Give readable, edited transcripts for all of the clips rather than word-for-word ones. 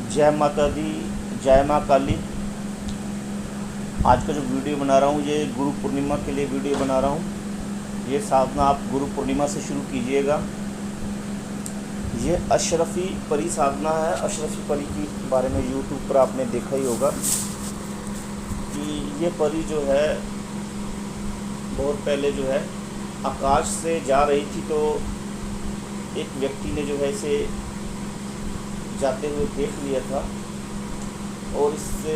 जय माता दी, जय माँ काली। आज का जो वीडियो बना रहा हूँ ये गुरु पूर्णिमा के लिए वीडियो बना रहा हूँ। ये साधना आप गुरु पूर्णिमा से शुरू कीजिएगा। ये अशरफी परी साधना है। अशरफी परी के बारे में यूट्यूब पर आपने देखा ही होगा कि ये परी जो है बहुत पहले जो है आकाश से जा रही थी, तो एक व्यक्ति ने जो है इसे जाते हुए देख लिया था और इससे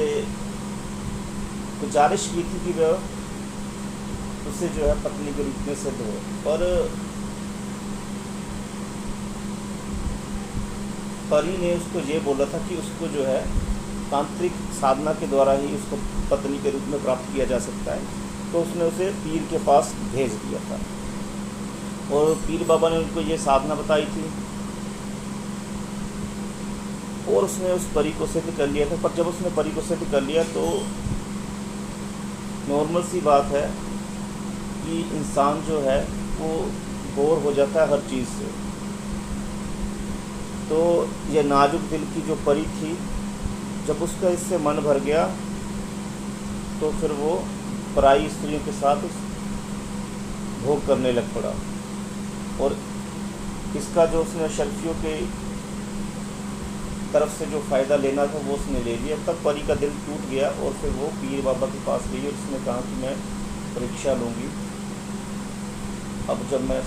गुजारिश की थी कि वह उसे जो है पत्नी के रूप में सिद्ध हो। पर परी ने उसको ये बोला था कि उसको जो है तांत्रिक साधना के द्वारा ही उसको पत्नी के रूप में प्राप्त किया जा सकता है। तो उसने उसे पीर के पास भेज दिया था और पीर बाबा ने उनको ये साधना बताई थी और उसने उस परी को सिद्ध कर लिया था। पर जब उसने परी को सिद्ध कर लिया तो नॉर्मल सी बात है कि इंसान जो है वो बोर हो जाता है हर चीज़ से। तो ये नाजुक दिल की जो परी थी, जब उसका इससे मन भर गया तो फिर वो पराई स्त्रियों के साथ भोग करने लग पड़ा और इसका जो उसने शर्फियों के तरफ से जो फ़ायदा लेना था वो उसने ले लिया। तब परी का दिल टूट गया और फिर वो पीर बाबा के पास गई और उसने कहा कि मैं परीक्षा लूँगी, अब जब मैं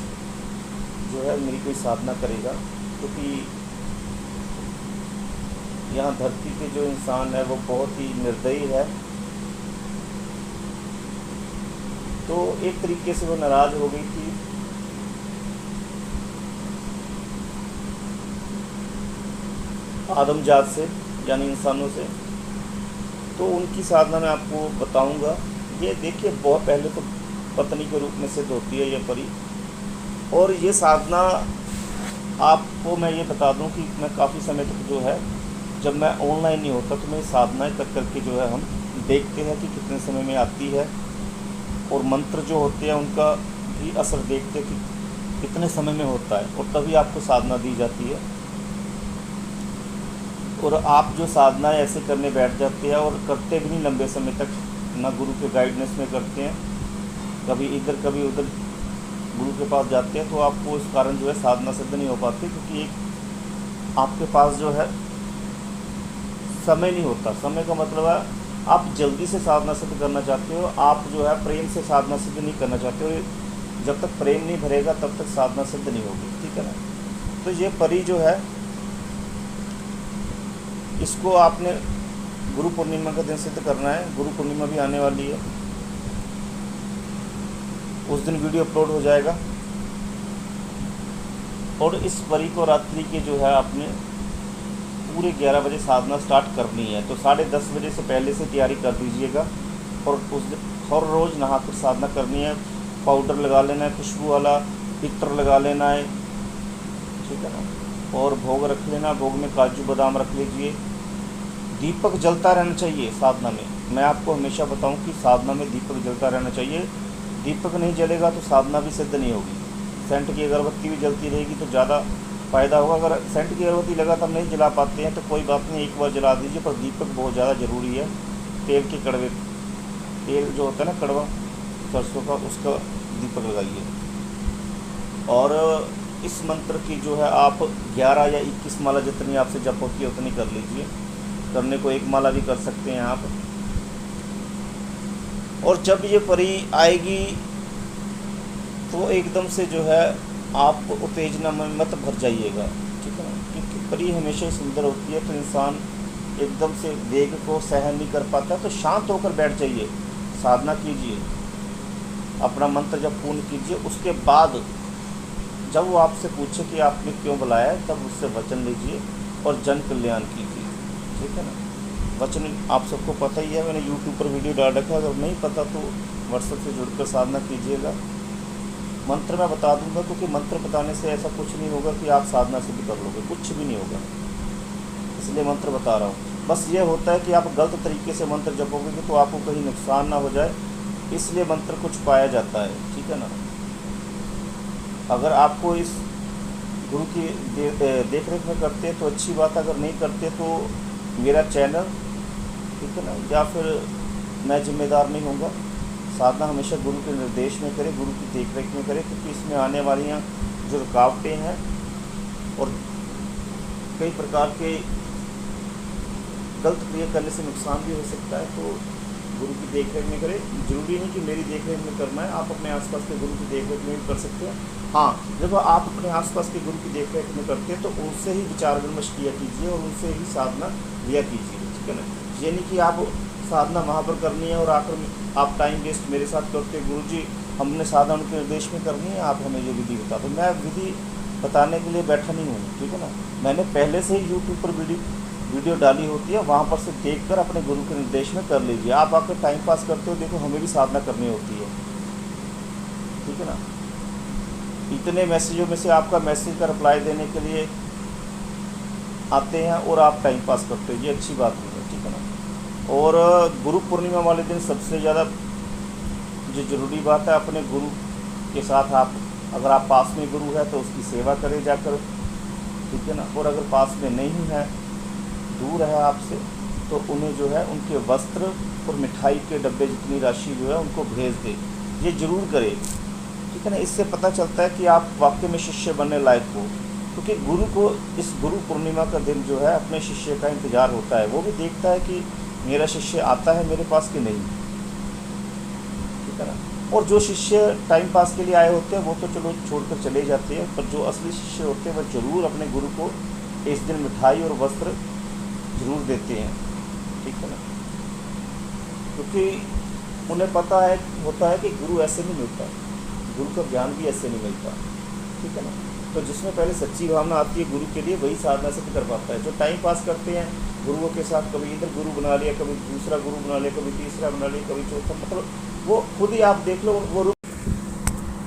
जो है मेरी कोई साधना करेगा, क्योंकि यहाँ धरती पे जो इंसान है वो बहुत ही निर्दयी है। तो एक तरीके से वो नाराज़ हो गई थी। आदमजात से, यानी इंसानों से। तो उनकी साधना मैं आपको बताऊंगा। ये देखिए बहुत पहले तो पत्नी के रूप में सिद्ध होती है ये परी। और ये साधना आपको मैं ये बता दूं कि मैं काफ़ी समय तक जो है, जब मैं ऑनलाइन नहीं होता तो मैं साधनाएँ कर करके जो है हम देखते हैं कि कितने समय में आती है, और मंत्र जो होते हैं उनका भी असर देखते हैं कि कितने समय में होता है, और तभी आपको साधना दी जाती है। और आप जो साधनाएँ ऐसे करने बैठ जाते हैं और करते भी नहीं लंबे समय तक, ना गुरु के गाइडेंस में करते हैं, कभी इधर कभी उधर गुरु के पास जाते हैं, तो आपको इस कारण जो है साधना सिद्ध नहीं हो पाती, क्योंकि एक आपके पास जो है समय नहीं होता। समय का मतलब है आप जल्दी से साधना सिद्ध करना चाहते हो, आप जो है प्रेम से साधना सिद्ध नहीं करना चाहते हो। जब तक प्रेम नहीं भरेगा तब तक साधना सिद्ध नहीं होगी, ठीक है ना। तो ये परी जो है इसको आपने गुरु पूर्णिमा का दिन सिद्ध करना है। गुरु पूर्णिमा भी आने वाली है, उस दिन वीडियो अपलोड हो जाएगा। और इस परी को रात्रि के जो है आपने पूरे 11 बजे साधना स्टार्ट करनी है, तो 10:30 बजे से पहले से तैयारी कर दीजिएगा। और उस दिन हर रोज़ नहाकर साधना करनी है। पाउडर लगा लेना है, खुशबू वाला इत्र लगा लेना है, ठीक है ना। और भोग रख लेना, भोग में काजू बादाम रख लीजिए। दीपक जलता रहना चाहिए साधना में। मैं आपको हमेशा बताऊं कि साधना में दीपक जलता रहना चाहिए। दीपक नहीं जलेगा तो साधना भी सिद्ध नहीं होगी। सेंट की अगरबत्ती भी जलती रहेगी तो ज़्यादा फ़ायदा होगा। अगर सेंट की अगरबत्ती लगातार नहीं जला पाते हैं तो कोई बात नहीं, एक बार जला दीजिए, पर दीपक बहुत ज़्यादा ज़रूरी है। तेल के कड़वे, तेल जो होता है ना कड़वा सरसों का, उसका दीपक लगाइए। और इस मंत्र की जो है आप 11 या 21 माला जितनी आपसे जप होती है उतनी कर लीजिए। करने को एक माला भी कर सकते हैं आप। और जब ये परी आएगी तो एकदम से जो है आप उत्तेजना में मत भर जाइएगा, ठीक है ना, क्योंकि परी हमेशा ही सुंदर होती है। तो इंसान एकदम से वेग को सहन नहीं कर पाता, तो शांत होकर बैठ जाइए, साधना कीजिए, अपना मंत्र जब पूर्ण कीजिए। उसके बाद जब वो आपसे पूछे कि आपने क्यों बुलाया है, तब उससे वचन लीजिए और जन कल्याण कीजिए, ठीक है ना। वचन आप सबको पता ही है, मैंने यूट्यूब पर वीडियो डाल रखा है, अगर नहीं पता तो व्हाट्सएप से जुड़कर साधना कीजिएगा। मंत्र मैं बता दूंगा, क्योंकि मंत्र बताने से ऐसा कुछ नहीं होगा कि आप साधना सिद्ध कर लोगे, कुछ भी नहीं होगा, इसलिए मंत्र बता रहा हूँ। बस ये होता है कि आप गलत तरीके से मंत्र जपोगे तो आपको कहीं नुकसान ना हो जाए, इसलिए मंत्र को छुपाया जाता है, ठीक है ना। अगर आपको इस गुरु की देख रेख में करते हैं तो अच्छी बात, अगर नहीं करते तो मेरा चैनल, ठीक है ना, या फिर मैं जिम्मेदार नहीं होऊंगा। साधना हमेशा गुरु के निर्देश में करें, गुरु की देखरेख में करें, क्योंकि इसमें आने वाली जो रुकावटें हैं और कई प्रकार के गलत क्रिया करने से नुकसान भी हो सकता है, तो गुरु की देखरेख में करें। ज़रूरी नहीं कि मेरी देखरेख में करना है, आप अपने आसपास के गुरु की देखरेख में भी कर सकते हैं। हाँ, जब आप अपने आसपास के गुरु की देखरेख में करते हैं तो उनसे ही विचार विमर्श किया कीजिए और उनसे ही साधना लिया कीजिए, ठीक है ना। ये नहीं कि आप साधना वहाँ पर करनी है और आकर आप टाइम वेस्ट मेरे साथ करते, गुरु जी हमने साधना उनके निर्देश में करनी है, आप हमें जो विधि बता दो। मैं विधि बताने के लिए बैठा नहीं हूँ, ठीक है ना। मैंने पहले से ही यूट्यूब पर वीडियो डाली होती है, वहाँ पर से देखकर अपने गुरु के निर्देश में कर लीजिए। आप आकर टाइम पास करते हो, देखो हमें भी साधना करनी होती है, ठीक है ना। इतने मैसेजों में से आपका मैसेज का रिप्लाई देने के लिए आते हैं और आप टाइम पास करते हो, ये अच्छी बात नहीं है, ठीक है ना। और गुरु पूर्णिमा वाले दिन सबसे ज़्यादा जो ज़रूरी बात है, अपने गुरु के साथ आप, अगर आप पास में गुरु है तो उसकी सेवा करें जाकर, ठीक है ना। और अगर पास में नहीं है, दूर है आपसे, तो उन्हें जो है उनके वस्त्र और मिठाई के डब्बे जितनी राशि जो है उनको भेज दें, ये ज़रूर करें, ठीक है ना। इससे पता चलता है कि आप वाकई में शिष्य बनने लायक हो, क्योंकि गुरु को इस गुरु पूर्णिमा का दिन जो है अपने शिष्य का इंतज़ार होता है। वो भी देखता है कि मेरा शिष्य आता है मेरे पास कि नहीं, ठीक है ना। और जो शिष्य टाइम पास के लिए आए होते हैं वो तो चलो छोड़कर चले जाते हैं, पर जो असली शिष्य होते हैं वह ज़रूर अपने गुरु को इस दिन मिठाई और वस्त्र ज़रूर देते हैं, ठीक है ना। क्योंकि उन्हें पता है होता है कि गुरु ऐसे नहीं मिलता, गुरु का ज्ञान भी ऐसे नहीं मिलता, ठीक है ना। तो जिसमें पहले सच्ची भावना आती है गुरु के लिए, वही साधना सिद्ध कर पाता है। जो टाइम पास करते हैं गुरुओं के साथ, कभी इधर गुरु बना लिया, कभी दूसरा गुरु बना लिया, कभी तीसरा बना लिया, कभी चौथा, मतलब वो खुद ही आप देख लो, वो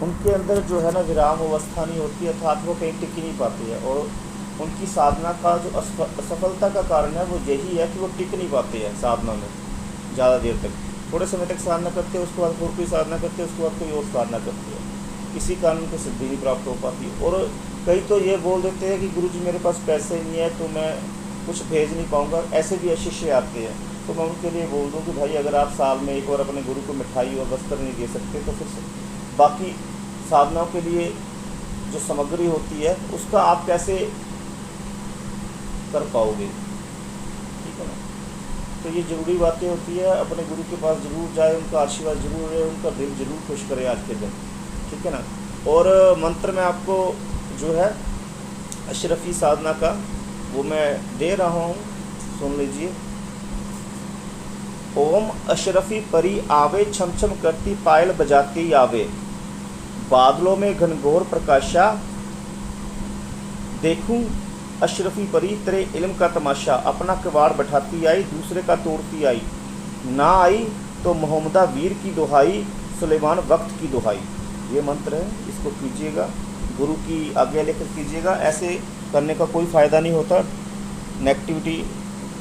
उनके अंदर जो है ना विराम अवस्था नहीं होती, अर्थात वो कहीं टिक ही नहीं पाती है। और उनकी साधना का जो असफलता का कारण है वो यही है कि वो टिक नहीं पाते हैं साधना में ज़्यादा देर तक। थोड़े समय तक साधना करते हैं, उसके बाद और कोई साधना करते हैं, उसके बाद कोई और साधना करते हैं, किसी कारण को सिद्धि नहीं प्राप्त हो पाती। और कई तो ये बोल देते हैं कि गुरु जी मेरे पास पैसे नहीं है तो मैं कुछ भेज नहीं पाऊँगा, ऐसे भी शिष्य आते हैं। तो मैं उनके लिए बोल दूँ कि भाई अगर आप साल में एक बार अपने गुरु को मिठाई और वस्त्र नहीं दे सकते तो फिर बाकी साधनाओं के लिए जो सामग्री होती है उसका आप कैसे कर पाओगे, ठीक है ना। तो ये ज़रूरी बातें होती है, अपने गुरु के पास ज़रूर जाए, उनका आशीर्वाद ज़रूर रहे, उनका दिल ज़रूर खुश करे आज के दिन, ठीक है ना। और मंत्र में आपको जो है अशरफी साधना का वो मैं दे रहा हूँ, सुन लीजिए। ओम अशरफी परी आवे, छम छम करती पायल बजाती आवे, बादलों में घनघोर प्रकाशा, देखूं अशरफी परी तेरे इल्म का तमाशा, अपना किवाड़ बैठाती आई दूसरे का तोड़ती आई, ना आई तो मोहम्मदा वीर की दुहाई, सुलेमान वक्त की दुहाई। ये मंत्र है, इसको कीजिएगा, गुरु की आज्ञा लेकर कीजिएगा। ऐसे करने का कोई फ़ायदा नहीं होता, नेगेटिविटी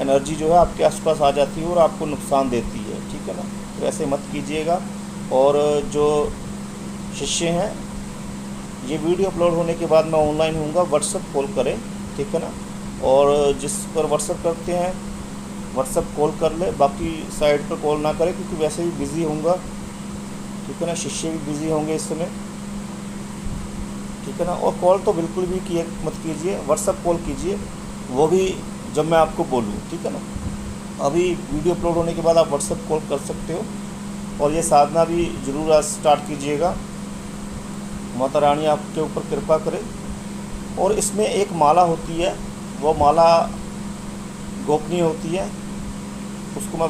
एनर्जी जो है आपके आसपास आ जाती है और आपको नुकसान देती है, ठीक है ना। तो ऐसे मत कीजिएगा। और जो शिष्य हैं, ये वीडियो अपलोड होने के बाद मैं ऑनलाइन हूँगा, व्हाट्सअप कॉल करें, ठीक है ना। और जिस पर व्हाट्सअप करते हैं व्हाट्सअप कॉल कर ले, बाकी साइड पर कॉल ना करें, क्योंकि वैसे ही बिज़ी होऊंगा, ठीक है ना। शिष्य भी बिज़ी होंगे इस समय, ठीक है ना। और कॉल तो बिल्कुल भी किए मत कीजिए, व्हाट्सअप कॉल कीजिए, वो भी जब मैं आपको बोलूँ, ठीक है ना। अभी वीडियो अपलोड होने के बाद आप व्हाट्सअप कॉल कर सकते हो। और ये साधना भी ज़रूर आज स्टार्ट कीजिएगा, माता रानी आपके ऊपर कृपा करे। और इसमें एक माला होती है, वो माला गोपनीय होती है, उसको मैं